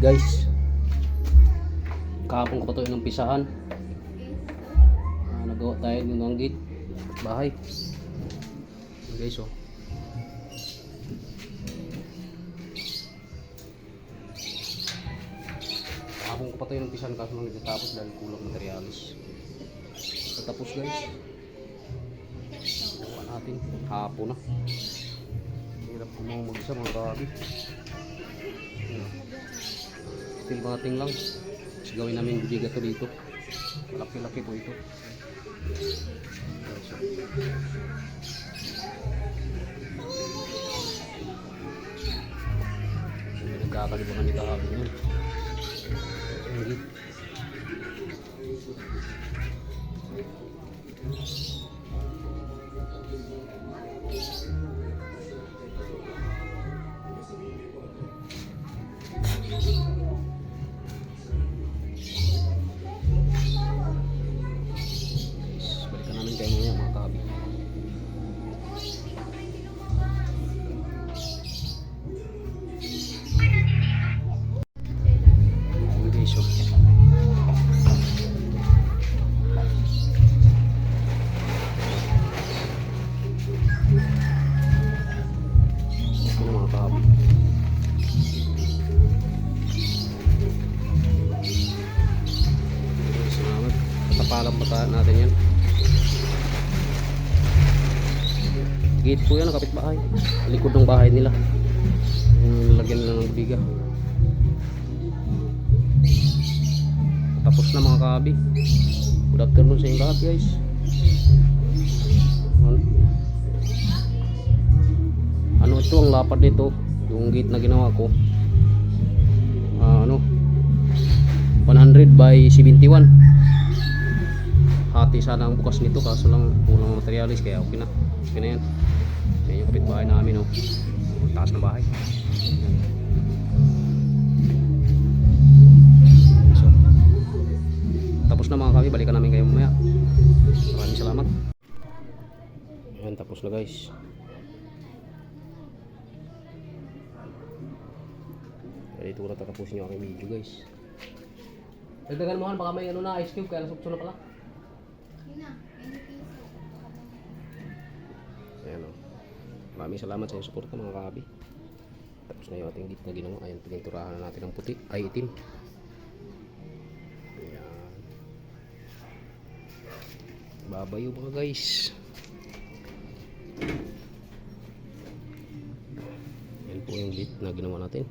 guys. Kahapon ko pa ito inumpisahan. Nagawa tayo ng gate bahay. Guys, oh. Kahapon ko pa ito inumpisahan kaso nang nagtatapos dahil kulang materialis. Tapos guys. Gawa natin hapon na. Hirap ko mga mag-isa mga grabe. Still bating lang. Tapos gawin namin bibiga to dito. Malaki-laki po ito. Nagkakalibangan ni kahapon yun. Hindi. Balikan namin kayo ngayon mga kabi. Okay, so mga kabi. Salamat. Tapalan pa natin yan. Gate po yan, ang kapitbahay. Likod ng bahay nila. Lagyan na ng biga. Tapos na mga kabi. Good afternoon sa inyo lahat guys. Ano ito ang lapad nito? Yung gate na ginawa ko. 100 by 71. Hati sana ang bukas nito kaso lang kulang materialis kaya okay na. Okay na yan. Yan yung kapitbahay namin, oh. Taas na bahay. So, tapos na mga kami. Balikan namin kayo mamaya. Maraming salamat. Ayan, tapos na guys. Dito ko na tatapusin yung aking video guys. Dagdagan mo han, baka may ano na ice cube kaya nasukso na pala. Ayan, oh. Maraming salamat sa inyong suporta mga kabi. Tapos na yung ating git na ginawa. Ayan, pininturahan na natin ng puti ay itim. Ayan. Babayo mga guys. Ayan po yung git na ginawa natin.